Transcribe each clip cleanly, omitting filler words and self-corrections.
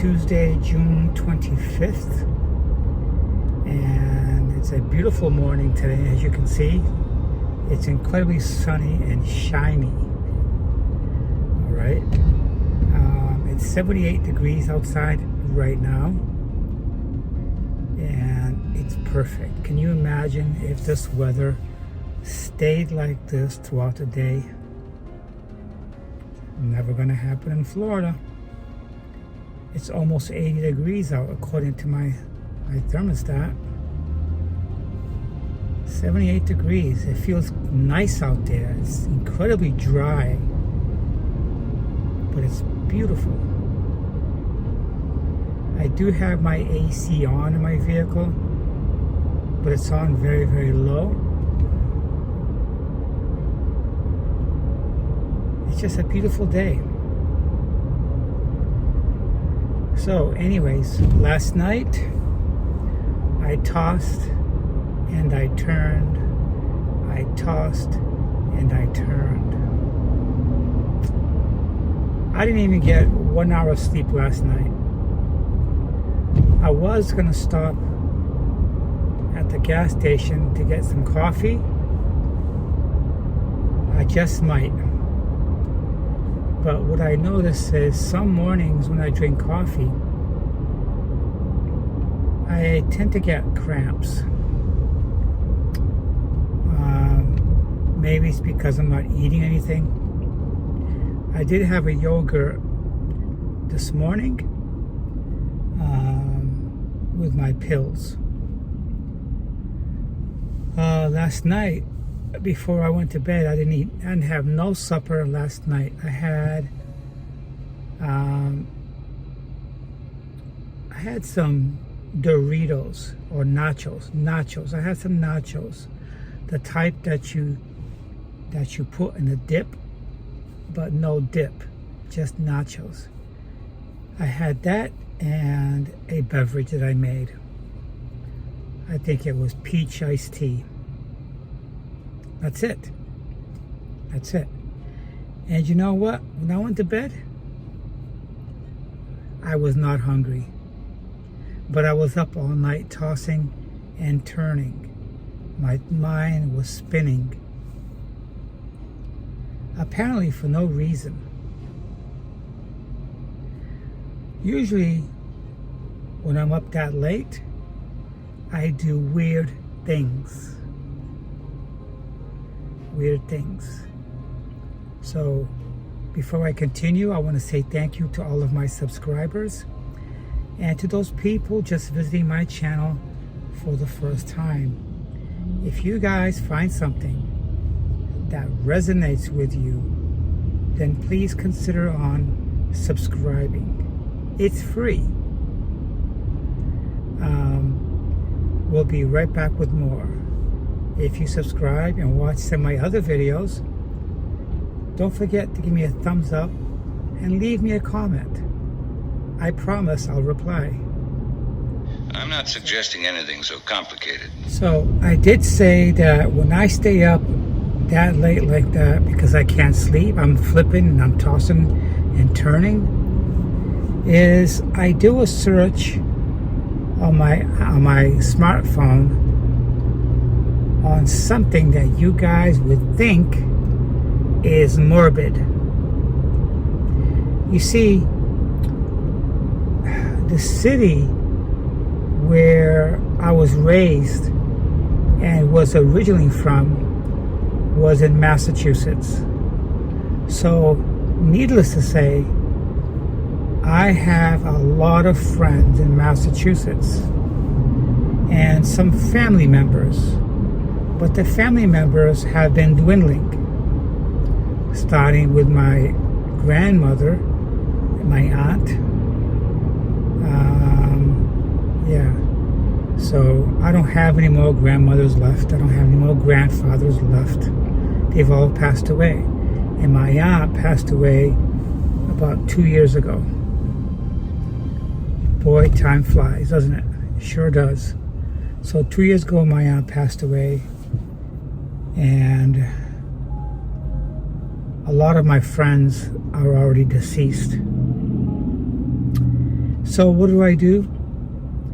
Tuesday, June 25th, and it's a beautiful morning today. As you can see, it's incredibly sunny and shiny. All right, it's 78 degrees outside right now, and it's perfect. Can you imagine if this weather stayed like this throughout the day? Never gonna happen in Florida. It's almost 80 degrees out according to my thermostat. 78 degrees. It feels nice out there. It's incredibly dry, but it's beautiful. I do have my AC on in my vehicle, but it's on very, very low. It's just a beautiful day. So anyways, last night I tossed and I turned. I tossed and I turned. I didn't even get 1 hour of sleep last night. I was gonna stop at the gas station to get some coffee. I just might. But what I notice is some mornings when I drink coffee, I tend to get cramps. Maybe it's because I'm not eating anything. I did have a yogurt this morning with my pills. Last night, before I went to bed, I didn't have no supper last night. I had some Doritos or nachos. I had some nachos, the type that you put in a dip, but no dip, just nachos. I had that and a beverage that I made. I think it was peach iced tea. That's it. That's it. And you know what? When I went to bed, I was not hungry. But I was up all night tossing and turning. My mind was spinning. Apparently for no reason. Usually, when I'm up that late, I do weird things. Weird things. So before I continue, I want to say thank you to all of my subscribers and to those people just visiting my channel for the first time. If you guys find something that resonates with you, then please consider on subscribing. It's free. We'll be right back with more. If you subscribe and watch some of my other videos, don't forget to give me a thumbs up and leave me a comment. I promise I'll reply. I'm not suggesting anything so complicated. So I did say that when I stay up that late like that because I can't sleep, I'm flipping and I'm tossing and turning, is I do a search on my smartphone on something that you guys would think is morbid. You see, the city where I was raised and was originally from was in Massachusetts. So, needless to say, I have a lot of friends in Massachusetts and some family members. But the family members have been dwindling, starting with my grandmother, my aunt. So I don't have any more grandmothers left. I don't have any more grandfathers left. They've all passed away. And my aunt passed away about 2 years ago. Boy, time flies, doesn't it? It sure does. So 2 years ago, my aunt passed away. And a lot of my friends are already deceased. So what do I do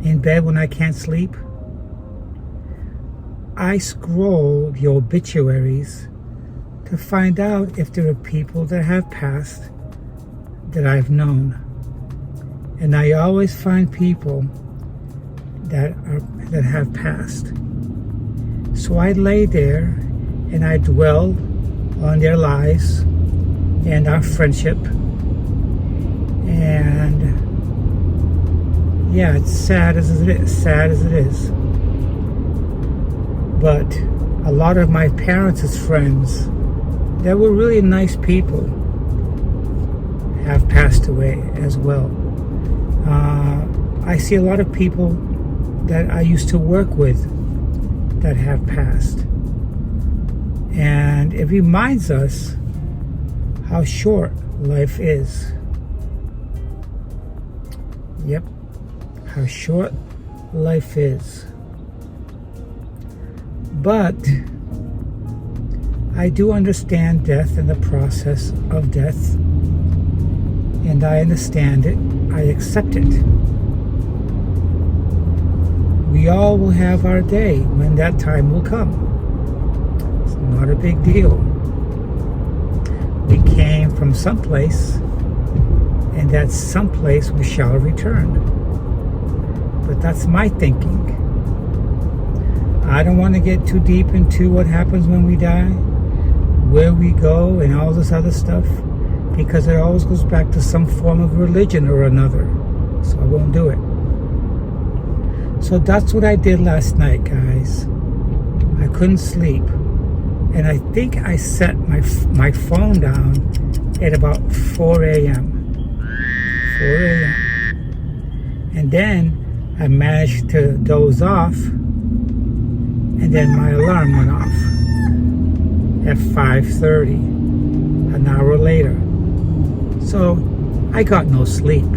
in bed when I can't sleep? I scroll the obituaries to find out if there are people that have passed that I've known. And I always find people that have passed. So I lay there and I dwell on their lives and our friendship. And yeah, it's sad as it is. But a lot of my parents' friends that were really nice people have passed away as well. I see a lot of people that I used to work with that have passed. And it reminds us how short life is. Yep, how short life is. But I do understand death and the process of death. And I understand it. I accept it. We all will have our day when that time will come. It's not a big deal. We came from someplace, and that someplace we shall return. But that's my thinking. I don't want to get too deep into what happens when we die, where we go, and all this other stuff, because it always goes back to some form of religion or another. So I won't do it. So that's what I did last night, guys. I couldn't sleep. And I think I set my phone down at about 4 a.m. 4 a.m. And then I managed to doze off. And then my alarm went off at 5:30, an hour later. So I got no sleep.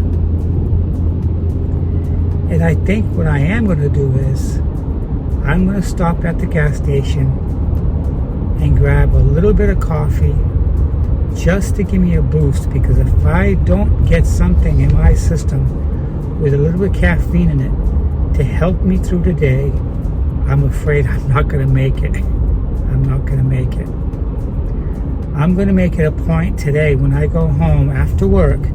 And I think what I am going to do is I'm going to stop at the gas station and grab a little bit of coffee just to give me a boost, because if I don't get something in my system with a little bit of caffeine in it to help me through the day, I'm afraid I'm not going to make it. I'm not going to make it. I'm going to make it a point today when I go home after work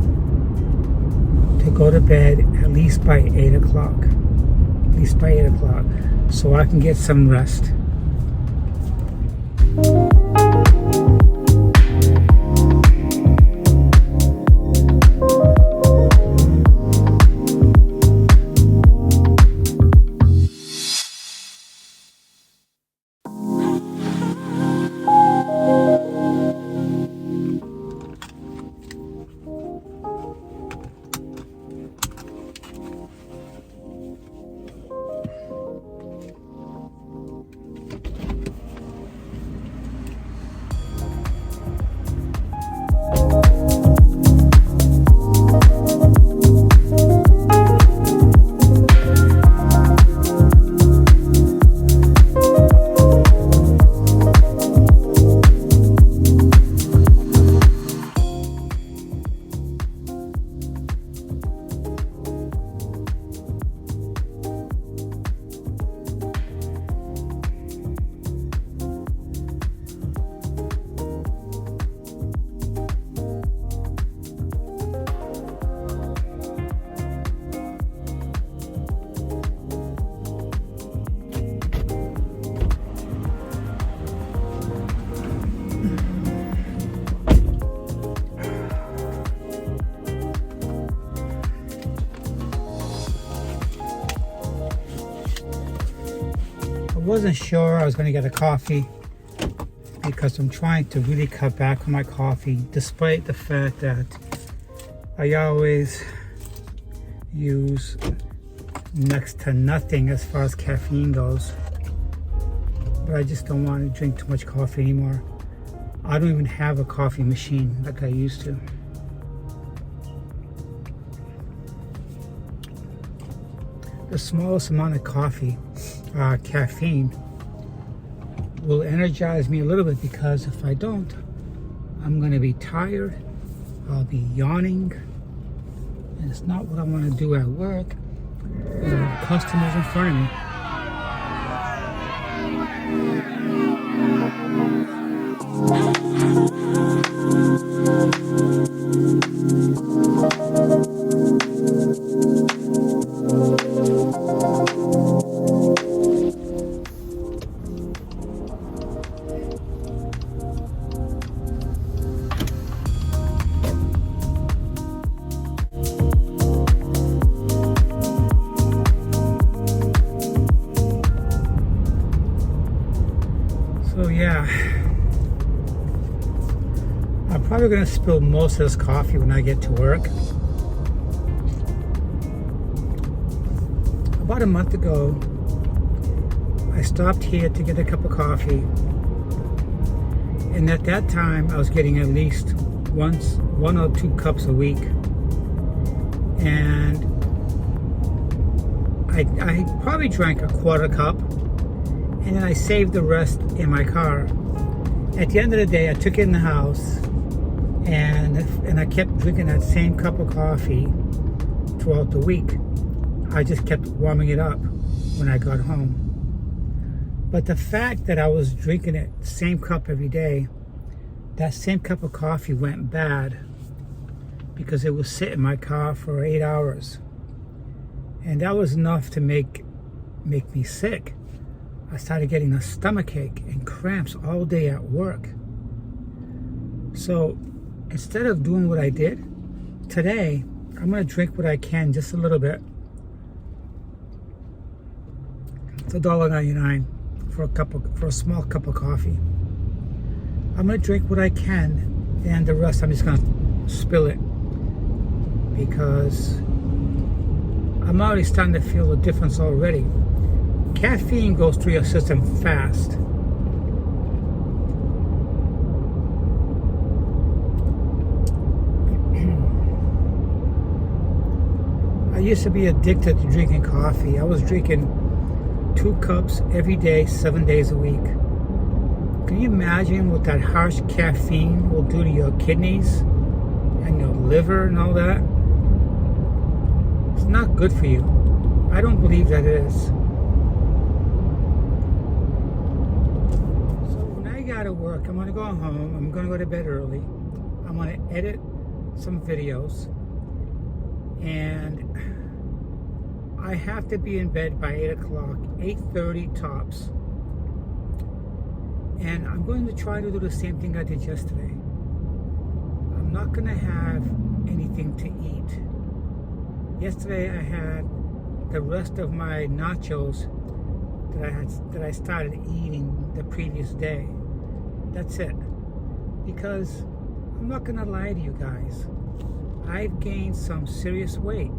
to go to bed at least by 8 o'clock. At least by 8 o'clock. So I can get some rest. I wasn't sure I was going to get a coffee because I'm trying to really cut back on my coffee, despite the fact that I always use next to nothing as far as caffeine goes. But I just don't want to drink too much coffee anymore. I don't even have a coffee machine like I used to. The smallest amount of caffeine will energize me a little bit, because if I don't, I'm going to be tired, I'll be yawning, And it's not what I want to do at work. Because I have customers in front of me. So yeah, I'm probably gonna spill most of this coffee when I get to work. About a month ago, I stopped here to get a cup of coffee, and at that time I was getting at least one or two cups a week, and I probably drank a quarter cup, and then I saved the rest in my car. At the end of the day, I took it in the house, and I kept drinking that same cup of coffee throughout the week. I just kept warming it up when I got home. But the fact that I was drinking it, same cup every day, that same cup of coffee went bad because it was sitting in my car for 8 hours. And that was enough to make me sick. I started getting a stomachache and cramps all day at work. So instead of doing what I did, today I'm gonna drink what I can, just a little bit. It's $1.99 for a small cup of coffee. I'm gonna drink what I can, and the rest I'm just gonna spill it because I'm already starting to feel the difference already. Caffeine goes through your system fast. I used to be addicted to drinking coffee. I was drinking 2 cups every day, 7 days a week. Can you imagine what that harsh caffeine will do to your kidneys and your liver and all that? It's not good for you. I don't believe that it is. To work, I'm going to go home, I'm going to go to bed early, I'm going to edit some videos, and I have to be in bed by 8 o'clock, 8:30 tops, and I'm going to try to do the same thing I did yesterday. I'm not going to have anything to eat. Yesterday I had the rest of my nachos that I started eating the previous day. That's it. Because I'm not gonna lie to you guys, I've gained some serious weight.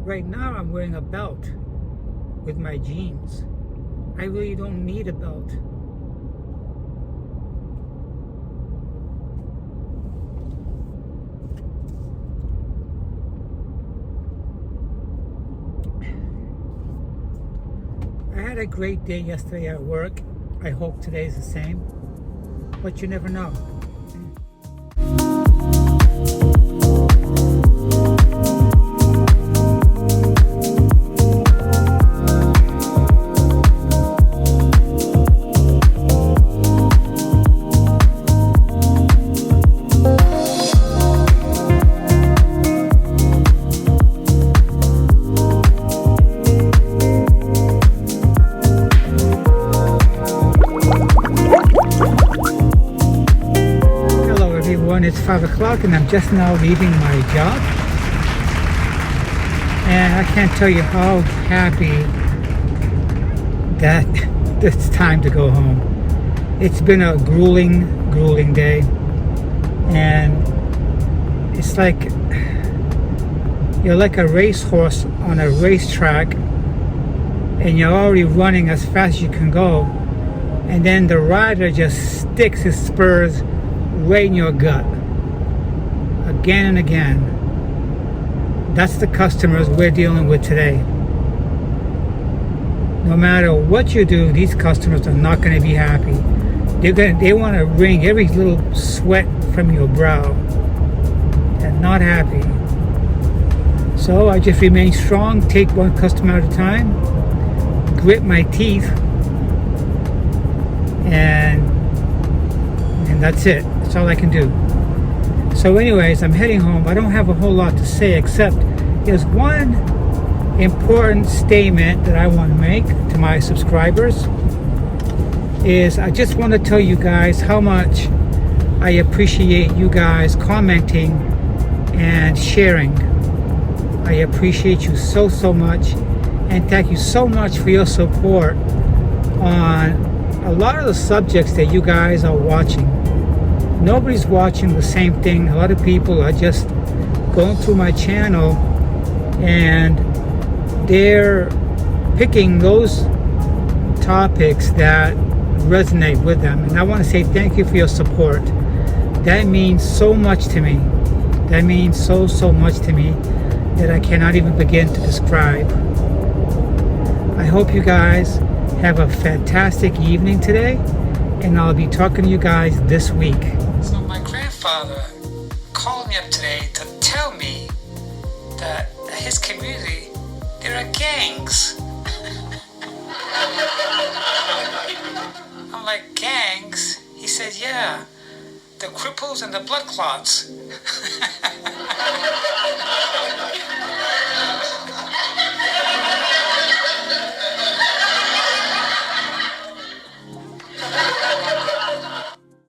Right now I'm wearing a belt with my jeans. I really don't need a belt. I had a great day yesterday at work. I hope today's the same, but you never know. It's 5 o'clock and I'm just now leaving my job, and I can't tell you how happy that it's time to go home. It's been a grueling day, and it's like you're like a racehorse on a racetrack, and you're already running as fast as you can go, and then the rider just sticks his spurs right in your gut again and again. That's the customers we're dealing with today. No matter what you do, these customers are not going to be happy. They want to wring every little sweat from your brow. and not happy. So I just remain strong, take one customer at a time, grit my teeth, and that's it. That's all I can do. So anyways, I'm heading home. I don't have a whole lot to say, except there's one important statement that I want to make to my subscribers. Is I just want to tell you guys how much I appreciate you guys commenting and sharing. I appreciate you so much, and thank you so much for your support on a lot of the subjects that you guys are watching. Nobody's watching the same thing. A lot of people are just going through my channel and they're picking those topics that resonate with them. And I want to say thank you for your support. That means so much to me. That means so much to me that I cannot even begin to describe. I hope you guys have a fantastic evening today, and I'll be talking to you guys this week. So my grandfather called me up today to tell me that his community, there are gangs. I'm like, gangs? He said, yeah, the cripples and the blood clots.